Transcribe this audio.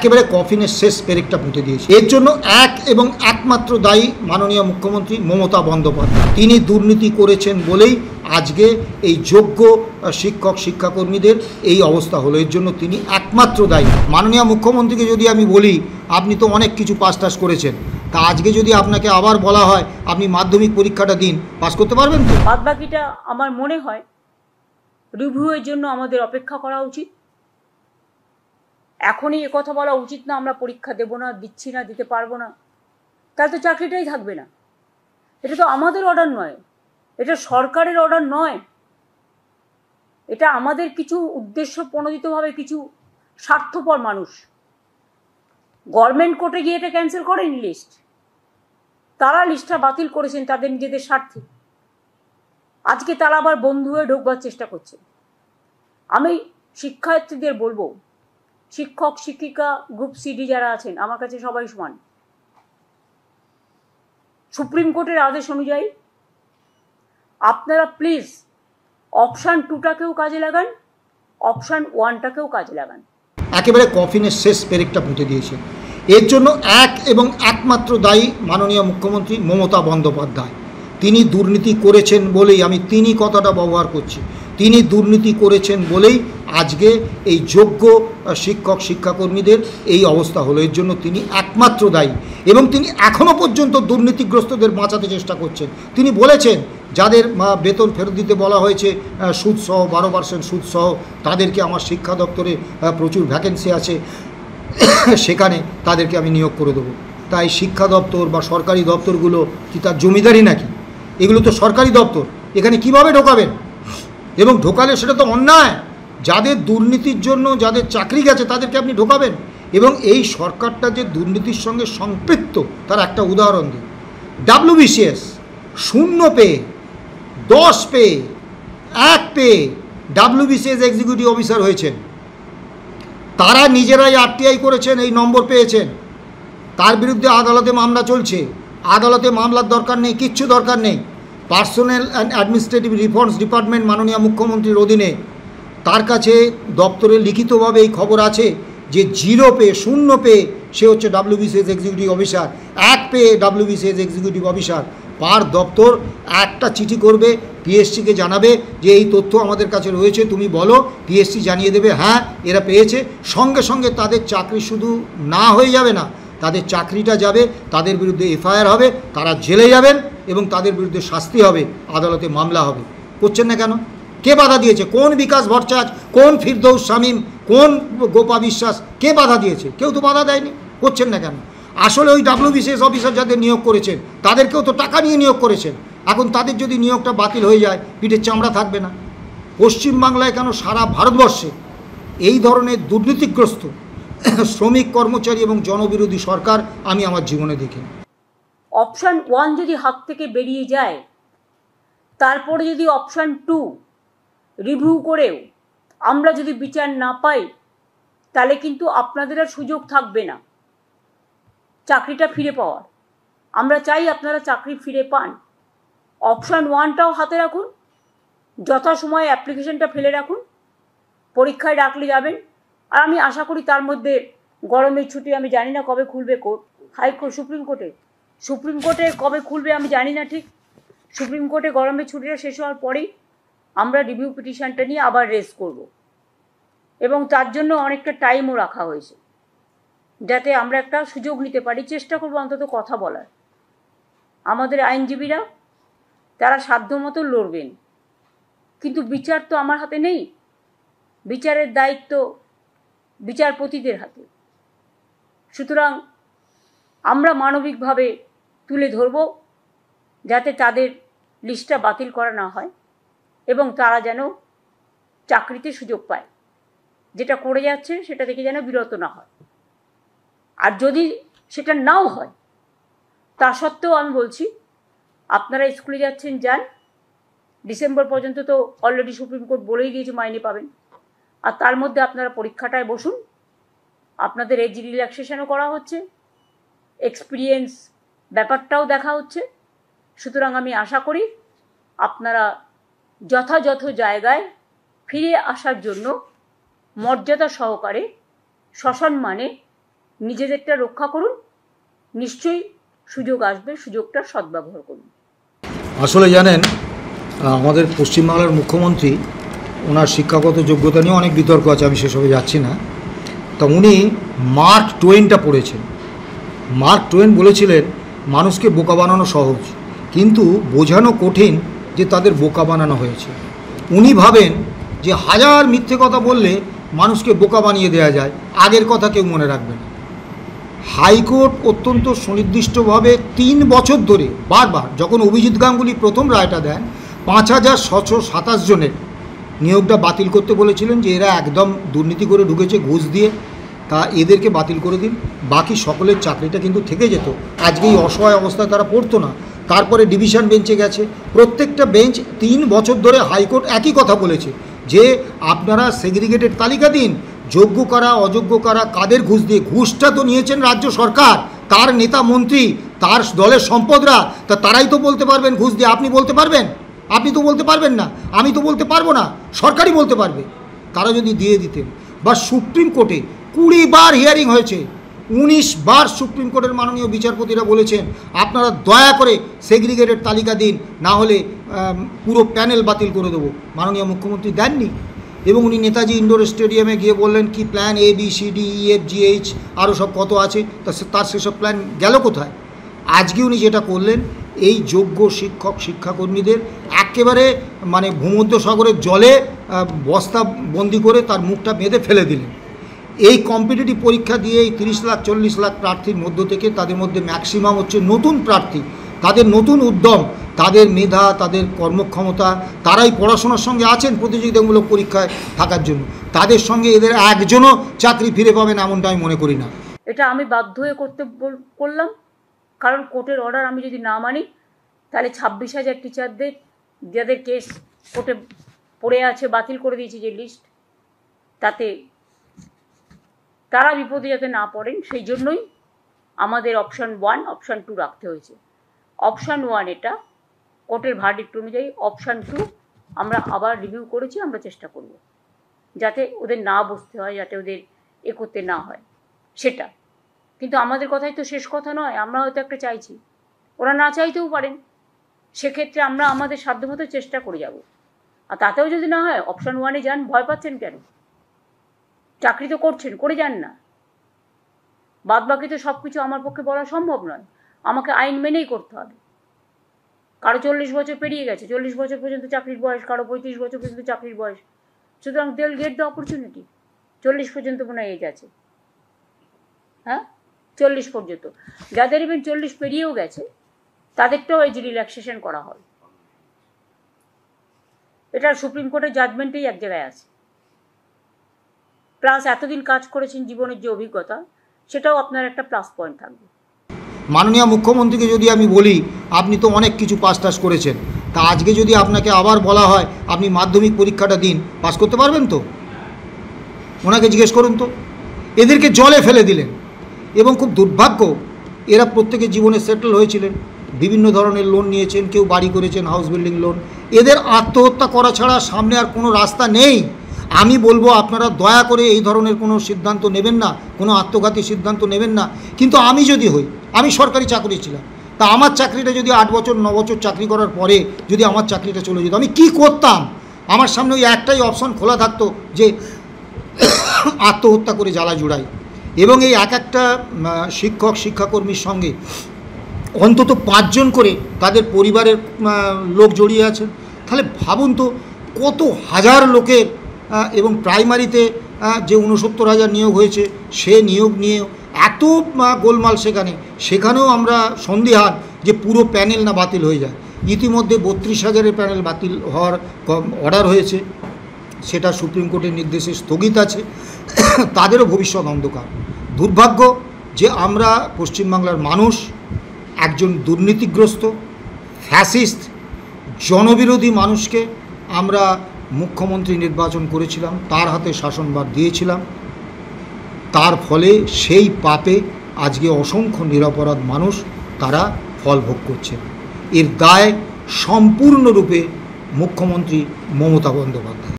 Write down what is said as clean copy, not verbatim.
একেবারে কফিনের শেষ পেরেকটা পুঁতে দিয়েছে। এর জন্য এক এবং একমাত্র দায়ী মাননীয় মুখ্যমন্ত্রী মমতা বন্দ্যোপাধ্যায়। তিনি দুর্নীতি করেছেন বলেই আজকে এই যোগ্য শিক্ষক শিক্ষাকর্মীদের এই অবস্থা হলো। এর জন্য তিনি একমাত্র দায়ী। মাননীয় মুখ্যমন্ত্রীকে যদি আমি বলি, আপনি তো অনেক কিছু পাস টাস করেছেন, তা আজকে যদি আপনাকে আবার বলা হয় আপনি মাধ্যমিক পরীক্ষাটা দিন, পাস করতে পারবেন তো? বাদ বাকিটা আমার মনে হয় রিভিউয়ের জন্য আমাদের অপেক্ষা করা উচিত। এখনই কথা বলা উচিত না আমরা পরীক্ষা দেব না, দিচ্ছি না, দিতে পারবো না, তাহলে তো চাকরিটাই থাকবে না। এটা তো আমাদের অর্ডার নয়, এটা সরকারের অর্ডার নয়, এটা আমাদের কিছু উদ্দেশ্য প্রণোদিতভাবে কিছু স্বার্থপর মানুষ গভর্নমেন্ট কোর্টে গিয়ে এটা ক্যান্সেল করেনি লিস্ট, তারা লিস্টটা বাতিল করেছেন তাদের নিজেদের স্বার্থে। আজকে তারা আবার বন্ধু হয়ে ঢোকবার চেষ্টা করছে। আমি শিক্ষার্থীদের বলবো, শিক্ষক শিক্ষিকা গ্রুপ সিডি যারা আছেন আমার কাছে সবাই সমান। সুপ্রিম কোর্টের আদেশ অনুযায়ী আপনারা প্লিজ অপশান 2টাকেও কাজে লাগান, অপশান 1টাকেও কাজে লাগান। একেবারে কফিনের শেষ পেরেকটা পুঁতে দিয়েছে। এর জন্য এক এবং একমাত্র দায়ী মাননীয় মুখ্যমন্ত্রী মমতা বন্দ্যোপাধ্যায়। তিনি দুর্নীতি করেছেন বলেই, আমি তিনি কথাটা ব্যবহার করছি, তিনি দুর্নীতি করেছেন বলেই আজকে এই যোগ্য শিক্ষক শিক্ষাকর্মীদের এই অবস্থা হলো। এর জন্য তিনি একমাত্র দায়ী এবং তিনি এখনও পর্যন্ত দুর্নীতিগ্রস্তদের বাঁচাতে চেষ্টা করছেন। তিনি বলেছেন যাদের বেতন ফেরত দিতে বলা হয়েছে সুদসহ 12% সুদসহ, তাদেরকে আমার শিক্ষা দপ্তরে প্রচুর ভ্যাকেন্সি আছে, সেখানে তাদেরকে আমি নিয়োগ করে দেবো। তাই শিক্ষা দপ্তর বা সরকারি দপ্তরগুলো কি তার জমিদারি নাকি? এগুলো তো সরকারি দপ্তর, এখানে কিভাবে ঢোকাবেন? এবং ঢোকালে সেটা তো অন্যায়। যাদের দুর্নীতির জন্য যাদের চাকরি গেছে তাদেরকে আপনি ঢোকাবেন। এবং এই সরকারটা যে দুর্নীতির সঙ্গে সম্পৃক্ত তার একটা উদাহরণ দিই। WBCS 0 পেয়ে, 10 পেয়ে, 1 পেয়ে WBCS এক্সিকিউটিভ অফিসার হয়েছেন। তারা নিজেরাই RTI করেছেন, এই নম্বর পেয়েছেন, তার বিরুদ্ধে আদালতে মামলা চলছে। আদালতে মামলার দরকার নেই, কিচ্ছু দরকার নেই। Personal and administrative reforms department মাননীয় মুখ্যমন্ত্রীর অধীনে, তার কাছে দপ্তরে লিখিতভাবে এই খবর আছে যে 0 পেয়ে, 0 পেয়ে সে হচ্ছে WBCS এক্সিকিউটিভ অফিসার, 1 পেয়ে WBCS এক্সিকিউটিভ অফিসার। পার দপ্তর একটা চিঠি করবে, PSCকে জানাবে যে এই তথ্য আমাদের কাছে রয়েছে, তুমি বলো। PSC জানিয়ে দেবে হ্যাঁ এরা পেয়েছে। সঙ্গে সঙ্গে তাদের চাকরি শুধু না হয়ে যাবে না, তাদের চাকরিটা যাবে, তাদের বিরুদ্ধে FIR হবে, তারা জেলে যাবেন এবং তাদের বিরুদ্ধে শাস্তি হবে, আদালতে মামলা হবে। করছেন না কেন? কে বাধা দিয়েছে? কোন বিকাশ ভট্টাচার্য, কোন ফিরদৌস শামীম, কোন গোপা বিশ্বাস, কে বাধা দিয়েছে? কেউ তো বাধা দেয়নি। করছেন না কেন? আসলে ওই WBCS অফিসার যাদের নিয়োগ করেছেন তাদেরকেও তো টাকা নিয়ে নিয়োগ করেছেন। এখন তাদের যদি নিয়োগটা বাতিল হয়ে যায়, পিঠের চামড়া থাকবে না। পশ্চিমবাংলায় কেন, সারা ভারতবর্ষে এই ধরনের দুর্নীতিগ্রস্ত শ্রমিক কর্মচারী এবং জনবিরোধী সরকার আমি আমার জীবনে দেখিনি। অপশান 1 যদি হাত থেকে বেরিয়ে যায়, তারপরে যদি অপশান 2 রিভিউ করেও আমরা যদি বিচার না পাই, তাহলে কিন্তু আপনাদের আর সুযোগ থাকবে না চাকরিটা ফিরে পাওয়ার। আমরা চাই আপনারা চাকরি ফিরে পান। অপশান 1টাও হাতে রাখুন, যথাসময়ে অ্যাপ্লিকেশনটা ফেলে রাখুন, পরীক্ষায় ডাকলে যাবেন। আর আমি আশা করি তার মধ্যে গরমের ছুটি, আমি জানি না কবে খুলবে কোর্ট, হাইকোর্ট, সুপ্রিম কোর্টে কবে খুলবে আমি জানি না ঠিক। সুপ্রিম কোর্টে গরমের ছুটিটা শেষ হওয়ার পরেই আমরা রিভিউ পিটিশনটা নিয়ে আবার রেজ করব এবং তার জন্য অনেকটা টাইমও রাখা হয়েছে, যাতে আমরা একটা সুযোগ নিতে পারি। চেষ্টা করব অন্তত কথা বলার। আমাদের আইনজীবীরা তারা সাধ্যমতো লড়বেন, কিন্তু বিচার তো আমার হাতে নেই, বিচারের দায়িত্ব বিচারপতিদের হাতে। সুতরাং আমরা মানবিকভাবে তুলে ধরব যাতে তাদের লিস্টটা বাতিল করা না হয় এবং তারা যেন চাকরিতে সুযোগ পায়। যেটা করে যাচ্ছে সেটা থেকে যেন বিরত না হয়। আর যদি সেটা নাও হয়, তা সত্ত্বেও আমি বলছি আপনারা স্কুলে যাচ্ছেন যান, ডিসেম্বর পর্যন্ত তো অলরেডি সুপ্রিম কোর্ট বলেই দিয়েছে মাইনে পাবেন। আর তার মধ্যে আপনারা পরীক্ষাটায় বসুন, আপনাদের এজ রিল্যাক্সেশনও করা হচ্ছে, এক্সপিরিয়েন্স ব্যাপারটাও দেখা হচ্ছে। সুতরাং আমি আশা করি আপনারা যথাযথ জায়গায় ফিরে আসার জন্য মর্যাদা সহকারে সসম্মানে নিজেদেরটা রক্ষা করুন, নিশ্চয়ই সুযোগ আসবে, সুযোগটার সদ্ব্যবহার করুন। আসলে জানেন, আমাদের পশ্চিমবাংলার মুখ্যমন্ত্রী, ওনার শিক্ষাগত যোগ্যতা নিয়ে অনেক বিতর্ক আছে, আমি সেসবে যাচ্ছি না। তা উনি মার্ক টোয়েনটা পড়েছেন। মার্ক টোয়েন বলেছিলেন মানুষকে বোকা বানানো সহজ, কিন্তু বোঝানো কঠিন যে তাদের বোকা বানানো হয়েছে। উনি ভাবেন যে হাজার মিথ্যে কথা বললে মানুষকে বোকা বানিয়ে দেওয়া যায়, আগের কথা কেউ মনে রাখবে না। হাইকোর্ট অত্যন্ত সুনির্দিষ্টভাবে 3 বছর ধরে বারবার, যখন অভিজিৎ গাঙ্গুলি প্রথম রায়টা দেন 5,627 জনের নিয়োগটা বাতিল করতে বলেছিলেন, যে এরা একদম দুর্নীতি করে ঢুকেছে ঘুষ দিয়ে, তা এদেরকে বাতিল করে দিন, বাকি সকলের চাকরিটা কিন্তু থেকে যেত। আজকে এই অসহায় অবস্থায় তারা পড়তো না। তারপরে ডিভিশন বেঞ্চে গেছে, প্রত্যেকটা বেঞ্চ 3 বছর ধরে হাইকোর্ট একই কথা বলেছে যে আপনারা সেগ্রিগেটেড তালিকা দিন, যোগ্য কারা অযোগ্য কারা, কাদের ঘুষ দিয়ে। ঘুষটা তো নিয়েছেন রাজ্য সরকার, তার নেতা মন্ত্রী, তার দলের সম্পদরা, তা তারাই তো বলতে পারবেন ঘুষ দিয়ে। আপনি বলতে পারবেন? আপনি তো বলতে পারবেন না, আমি তো বলতে পারবো না, সরকারই বলতে পারবে। তারা যদি দিয়ে দিতেন, বা সুপ্রিম কোর্টে 20 বার হিয়ারিং হয়েছে, 19 বার সুপ্রিম কোর্টের মাননীয় বিচারপতিরা বলেছেন আপনারা দয়া করে সেগ্রিগেটেড তালিকা দিন, না হলে পুরো প্যানেল বাতিল করে দেবো। মাননীয় মুখ্যমন্ত্রী দেননি, এবং উনি নেতাজি ইন্ডোর স্টেডিয়ামে গিয়ে বললেন কি প্ল্যান ABCDEFGH আরও সব কত আছে, তার সেসব প্ল্যান গেল কোথায়? আজকে উনি যেটা করলেন, এই যোগ্য শিক্ষক শিক্ষাকর্মীদের একেবারে মানে ভূমধ্যসাগরের জলে বস্তা বন্দি করে তার মুখটা বেঁধে ফেলে দিলেন। এই কম্পিটিটিভ পরীক্ষা দিয়ে এই 30 লাখ 40 লাখ প্রার্থীর মধ্য থেকে তাদের মধ্যে ম্যাক্সিমাম হচ্ছে নতুন প্রার্থী, তাদের নতুন উদ্যম, তাদের মেধা, তাদের কর্মক্ষমতা, তারাই পড়াশোনার সঙ্গে আছেন প্রতিযোগিতামূলক পরীক্ষায় থাকার জন্য। তাদের সঙ্গে এদের একজনও চাকরি ফিরে পাবেন এমনটা আমি মনে করি না। এটা আমি বাধ্য হয়ে করলাম, কারণ কোর্টের অর্ডার আমি যদি না মানি, তাহলে 26,000 টিচারদের যাদের কেস কোর্টে পড়ে আছে, বাতিল করে দিয়েছে যে লিস্ট, তাতে তারা বিপদে যাতে না পড়েন, সেই জন্যই আমাদের অপশান 1 অপশান 2 রাখতে হয়েছে। অপশান 1 এটা কোর্টের ভার্ডিক্ট অনুযায়ী, অপশান 2 আমরা আবার রিভিউ করেছি, আমরা চেষ্টা করব যাতে ওদের না বসতে হয়, যাতে ওদের করতে না হয় সেটা। কিন্তু আমাদের কথাই তো শেষ কথা নয়, আমরা হয়তো একটা চাইছি, ওরা না চাইতেও পারেন, সেক্ষেত্রে আমরা আমাদের সাধ্যমতো চেষ্টা করে যাব। আর তাতেও যদি না হয়, অপশান 1-এ যান। ভয় পাচ্ছেন কেন? চাকরি তো করছেন, করে যান না। বাদ বাকি তো সব কিছু আমার পক্ষে বলা সম্ভব নয়, আমাকে আইন মেনেই করতে হবে। কারো 40 বছর পেরিয়ে গেছে, 40 বছর পর্যন্ত চাকরির বয়স, কারো 35 বছর পর্যন্ত চাকরির বয়স, সুতরাং they will get the opportunity. 40 পর্যন্ত মনে হয় এজ আছে, হ্যাঁ 40 পর্যন্ত। যাদের ইভেন 40 পেরিয়েও গেছে তাদেরটাও এজ রিল্যাক্সেশন করা হয়। এটা সুপ্রিম কোর্টের জাজমেন্টেই এক জায়গায় আছে। প্লাস এতদিন কাজ করেছেন, জীবনের যে অভিজ্ঞতা, সেটাও আপনার একটা প্লাস পয়েন্ট থাকবে। মাননীয় মুখ্যমন্ত্রীকে যদি আমি বলি আপনি তো অনেক কিছু পাস টাস করেছেন, তা আজকে যদি আপনাকে আবার বলা হয় আপনি মাধ্যমিক পরীক্ষাটা দিন, পাস করতে পারবেন তো? ওনাকে জিজ্ঞেস করুন তো। এদেরকে জলে ফেলে দিলেন, এবং খুব দুর্ভাগ্য, এরা প্রত্যেকে জীবনে সেটেল হয়েছিলেন, বিভিন্ন ধরনের লোন নিয়েছেন, কেউ বাড়ি করেছেন, হাউস বিল্ডিং লোন। এদের আত্মহত্যা করা ছাড়া সামনে আর কোনো রাস্তা নেই। আমি বলবো আপনারা দয়া করে এই ধরনের কোনো সিদ্ধান্ত নেবেন না, কোনো আত্মঘাতী সিদ্ধান্ত নেবেন না। কিন্তু আমি যদি হই, আমি সরকারি চাকরি ছিলাম, তা আমার চাকরিটা যদি 8 বছর 9 বছর চাকরি করার পরে যদি আমার চাকরিটা চলে যেত, আমি কি করতাম? আমার সামনে ওই একটাই অপশন খোলা থাকতো যে আত্মহত্যা করে জ্বালা জুড়াই। এবং এই একটা শিক্ষক শিক্ষাকর্মীর সঙ্গে অন্তত 5 জন করে তাদের পরিবারের লোক জড়িয়ে আছেন। তাহলে ভাবুন তো কত হাজার লোকের, এবং প্রাইমারিতে যে 69,000 নিয়োগ হয়েছে, সে নিয়োগ নিয়ে এত গোলমাল, সেখানেও আমরা সন্দিহান যে পুরো প্যানেল না বাতিল হয়ে যায়। ইতিমধ্যে 32,000-এর প্যানেল বাতিল হওয়ার অর্ডার হয়েছে, সেটা সুপ্রিম কোর্টের নির্দেশে স্থগিত আছে। তাদেরও ভবিষ্যৎ অন্ধকার। দুর্ভাগ্য যে আমরা পশ্চিমবাংলার মানুষ একজন দুর্নীতিগ্রস্ত, ফ্যাসিস্ট, জনবিরোধী মানুষকে আমরা মুখ্যমন্ত্রী নির্বাচন করেছিলাম, তার হাতে শাসনভার দিয়েছিলাম। তার ফলে সেই পাপে আজকে অসংখ্য নিরপরাধ মানুষ তারা ফল ভোগ করছে। এর দায় সম্পূর্ণরূপে মুখ্যমন্ত্রী মমতা বন্দ্যোপাধ্যায়।